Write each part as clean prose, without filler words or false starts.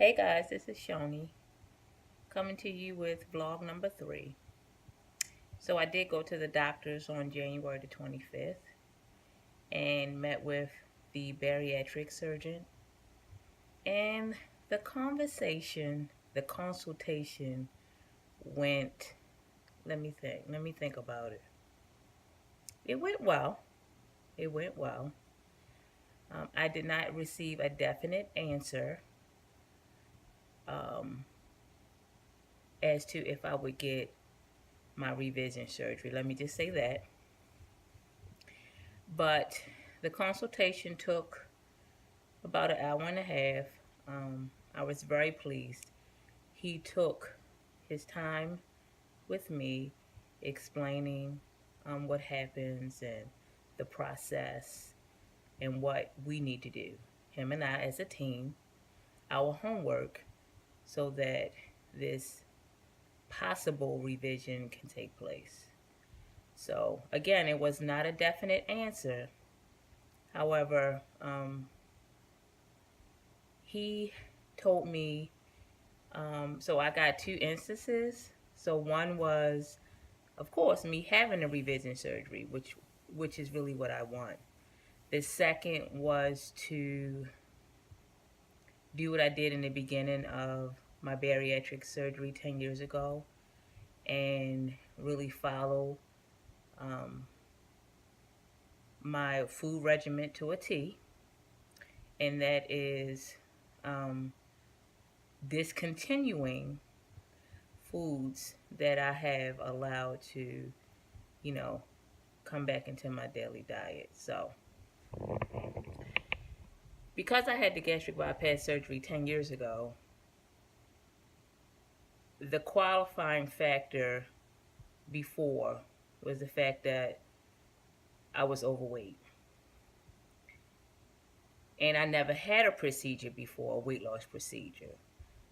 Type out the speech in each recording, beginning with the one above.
Hey guys, this is Shoni coming to you with vlog number 3. So I did go to the doctor's on January the 25th and met with the bariatric surgeon. And the consultation went, let me think about it. It went well. It went well. I did not receive a definite answer um, as to if I would get my revision surgery. Let me just say that. But the consultation took about an hour and a half. I was very pleased. He took his time with me explaining what happens and the process and what we need to do, him and I as a team, our homework, so that this possible revision can take place. So again, it was not a definite answer. However, he told me, so I got two instances. So one was, of course, me having a revision surgery, which is really what I want. The second was to do what I did in the beginning of my bariatric surgery 10 years ago and really follow my food regimen to a T, and that is discontinuing foods that I have allowed to, you know, come back into my daily diet. So, because I had the gastric bypass surgery 10 years ago, the qualifying factor before was the fact that I was overweight. And I never had a procedure before, a weight loss procedure.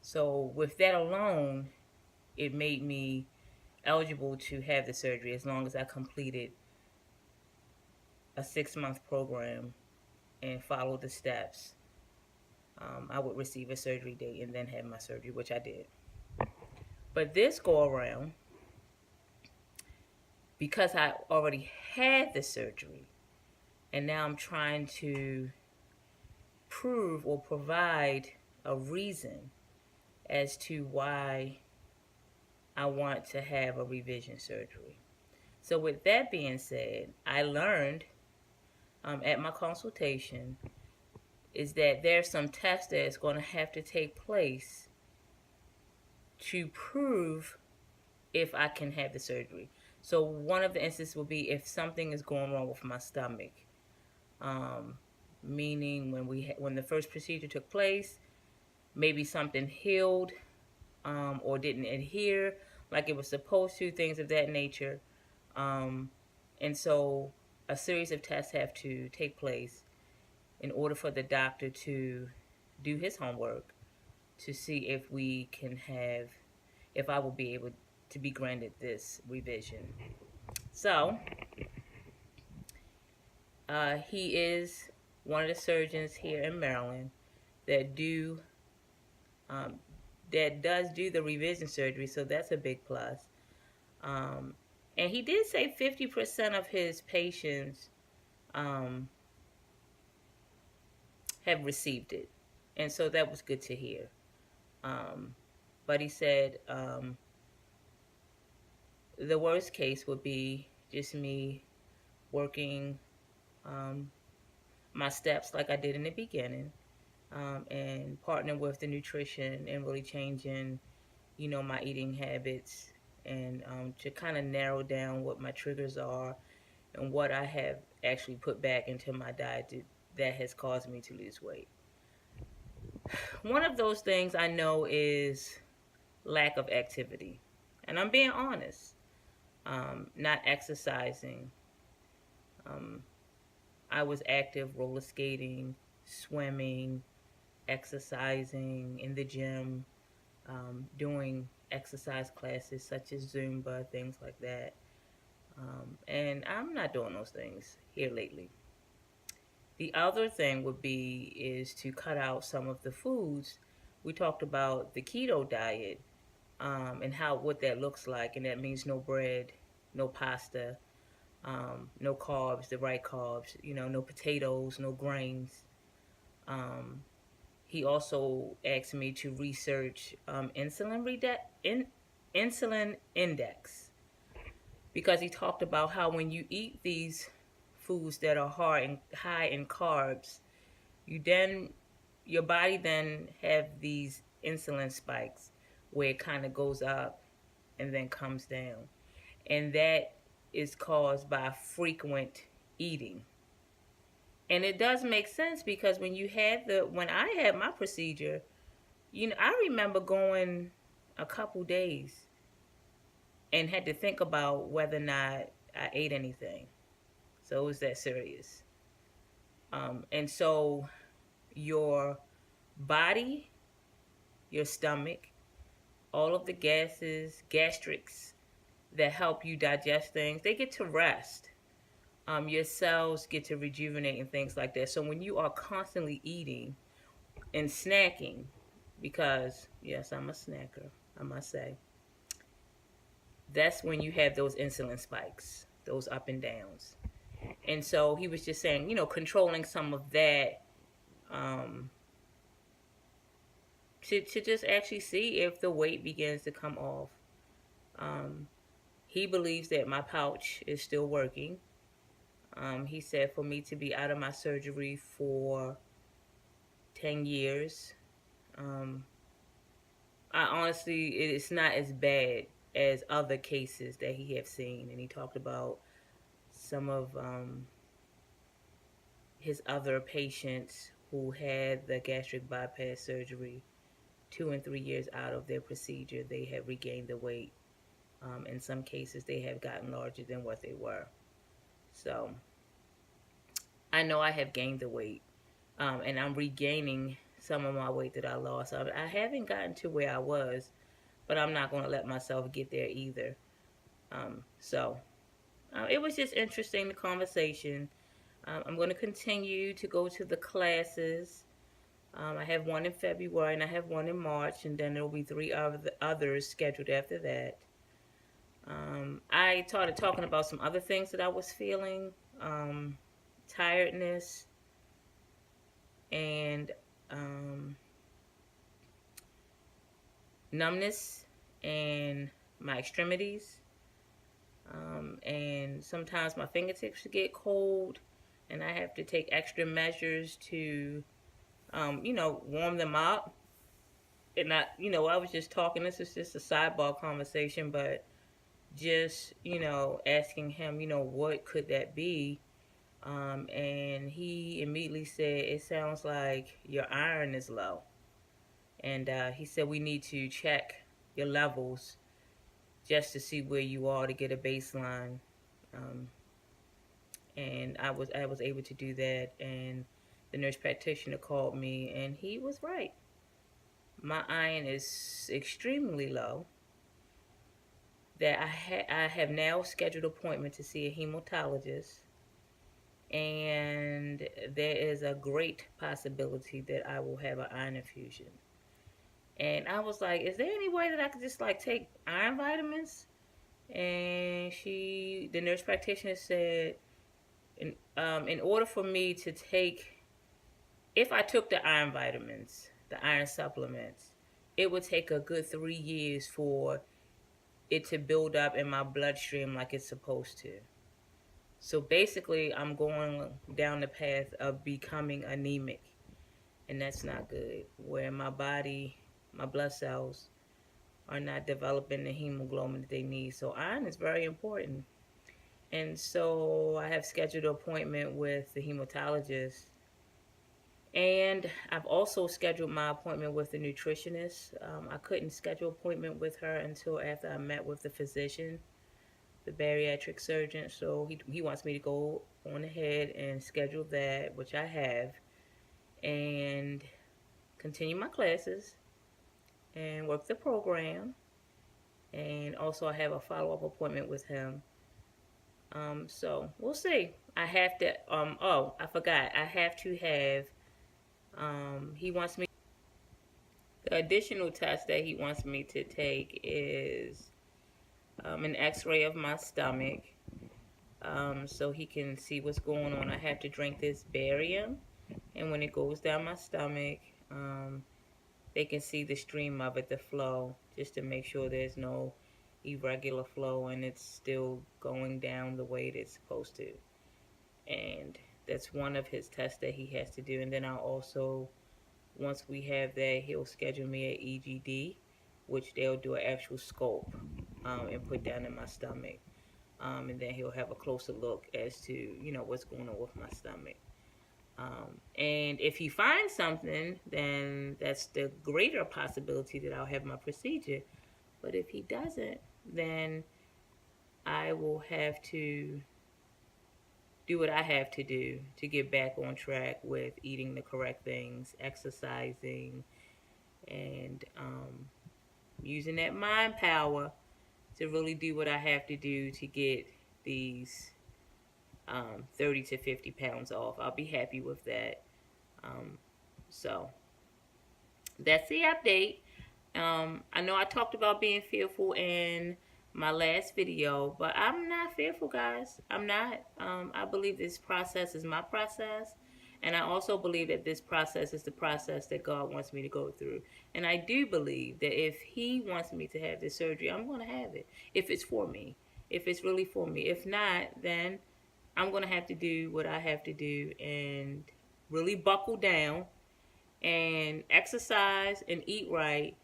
So, with that alone, it made me eligible to have the surgery as long as I completed a 6-month program and followed the steps. I would receive a surgery date and then have my surgery, which I did. But this go around, because I already had the surgery, and now I'm trying to prove or provide a reason as to why I want to have a revision surgery. So with that being said, I learned at my consultation is that there's some tests that's going to have to take place to prove if I can have the surgery. So one of the instances will be if something is going wrong with my stomach, meaning when the first procedure took place, maybe something healed or didn't adhere like it was supposed to, things of that nature. And so a series of tests have to take place in order for the doctor to do his homework to see if I will be able to be granted this revision. So, he is one of the surgeons here in Maryland that um, does do the revision surgery, so that's a big plus. And he did say 50% of his patients have received it, and so that was good to hear. But he said the worst case would be just me working my steps like I did in the beginning, and partnering with the nutrition and really changing, my eating habits, and to kind of narrow down what my triggers are and what I have actually put back into my diet that has caused me to lose weight. One of those things I know is lack of activity, and I'm being honest. Not exercising. I was active roller skating, swimming, exercising in the gym, doing exercise classes such as Zumba, things like that. And I'm not doing those things here lately. The other thing would be is to cut out some of the foods we talked about the keto diet, and what that looks like, and that means no bread, no pasta, no carbs, the right carbs, no potatoes, no grains. Um, he also asked me to research insulin index, because he talked about how when you eat these foods that are high in carbs, you then your body then have these insulin spikes where it kind of goes up and then comes down, and that is caused by frequent eating. And it does make sense, because when I had my procedure, I remember going a couple days and had to think about whether or not I ate anything. So it was that serious. And so your body, your stomach, all of the gastrics that help you digest things, they get to rest. Your cells get to rejuvenate and things like that. So when you are constantly eating and snacking, because yes, I'm a snacker, I must say, that's when you have those insulin spikes, those up and downs. And so he was just saying, controlling some of that, um, to just actually see if the weight begins to come off. Um, he believes that my pouch is still working. He said for me to be out of my surgery for 10 years. I honestly, it's not as bad as other cases that he have seen. And he talked about some of his other patients who had the gastric bypass surgery 2 and 3 years out of their procedure. They have regained the weight. In some cases, they have gotten larger than what they were. So I know I have gained the weight, and I'm regaining some of my weight that I lost. I haven't gotten to where I was, but I'm not going to let myself get there either. So it was just interesting, the conversation. I'm going to continue to go to the classes. I have one in February and I have one in March, and then there will be three others scheduled after that. I started talking about some other things that I was feeling, tiredness, and numbness in my extremities. And sometimes my fingertips get cold, and I have to take extra measures to, warm them up. And I was just talking, this is just a sidebar conversation, but just, asking him, what could that be? And he immediately said, it sounds like your iron is low. And he said, we need to check your levels just to see where you are to get a baseline. And I was able to do that, and the nurse practitioner called me, and he was right. My iron is extremely low. That I have now scheduled an appointment to see a hematologist, and there is a great possibility that I will have an iron infusion. And I was like, is there any way that I could just take iron vitamins? And the nurse practitioner said, in order for me to take, if I took the iron vitamins, the iron supplements, it would take a good 3 years for it to build up in my bloodstream like it's supposed to. So basically, I'm going down the path of becoming anemic, and that's not good. Where my body, my blood cells are not developing the hemoglobin that they need. So iron is very important. And so I have scheduled an appointment with the hematologist. And I've also scheduled my appointment with the nutritionist. I couldn't schedule an appointment with her until after I met with the physician, the bariatric surgeon. So he wants me to go on ahead and schedule that, which I have, and continue my classes and work the program. And also I have a follow-up appointment with him. So we'll see. I have to, I forgot. I have to have, he wants me, The additional test that he wants me to take is an x-ray of my stomach, so he can see what's going on. I have to drink this barium, and when it goes down my stomach, they can see the stream of it, the flow, just to make sure there's no irregular flow and it's still going down the way it's supposed to. And that's one of his tests that he has to do. And then I'll also, once we have that, he'll schedule me an EGD, which they'll do an actual scope and put down in my stomach. And then he'll have a closer look as to, you know, what's going on with my stomach. And if he finds something, then that's the greater possibility that I'll have my procedure. But if he doesn't, then I will have to do what I have to do to get back on track with eating the correct things, exercising, and using that mind power to really do what I have to do to get these 30 to 50 pounds off. I'll be happy with that. So that's the update. I know I talked about being fearful in my last video, but I'm not fearful, guys. I'm not. I believe this process is my process, and I also believe that this process is the process that God wants me to go through. And I do believe that if He wants me to have this surgery, I'm going to have it, if it's for me, if it's really for me. If not, then I'm going to have to do what I have to do and really buckle down and exercise and eat right,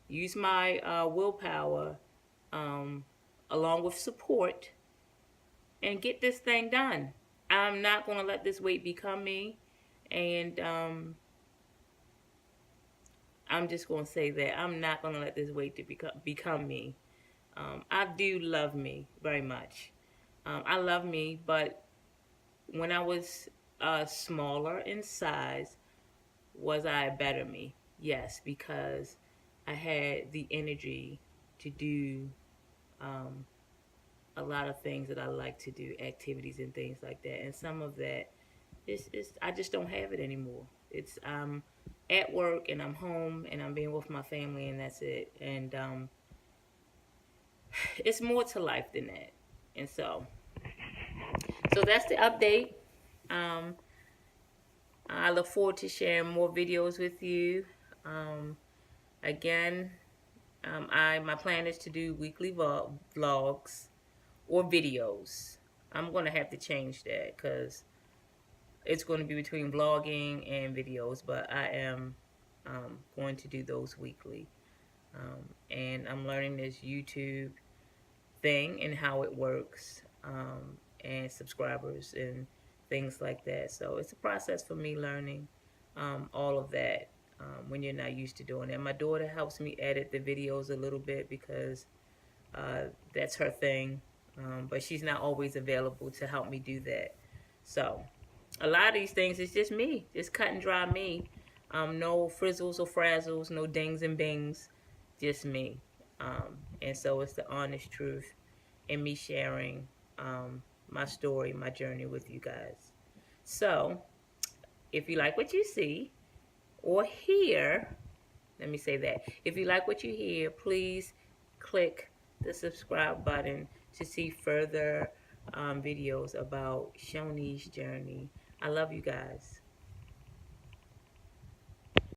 use my willpower along with support, and get this thing done. I'm not going to let this weight become me, and I'm just going to say that I'm not going to let this weight to become me. I do love me very much. I love me, but when I was smaller in size, was I a better me? Yes, because I had the energy to do a lot of things that I like to do, activities and things like that. And some of that is I just don't have it anymore. It's I'm at work and I'm home and I'm being with my family and that's it. And it's more to life than that. And so that's the update. I look forward to sharing more videos with you. Again, my plan is to do weekly vlogs or videos. I'm going to have to change that because it's going to be between vlogging and videos, but I am going to do those weekly. And I'm learning this YouTube thing and how it works, and subscribers and things like that. So it's a process for me learning all of that when you're not used to doing it. My daughter helps me edit the videos a little bit because that's her thing, but she's not always available to help me do that. So a lot of these things is just me, just cut and dry me. No frizzles or frazzles, no dings and bings, just me. And so it's the honest truth and me sharing my story, my journey with you guys. So if you like what you see or hear, let me say that. If you like what you hear, please click the subscribe button to see further videos about Shoni's journey. I love you guys.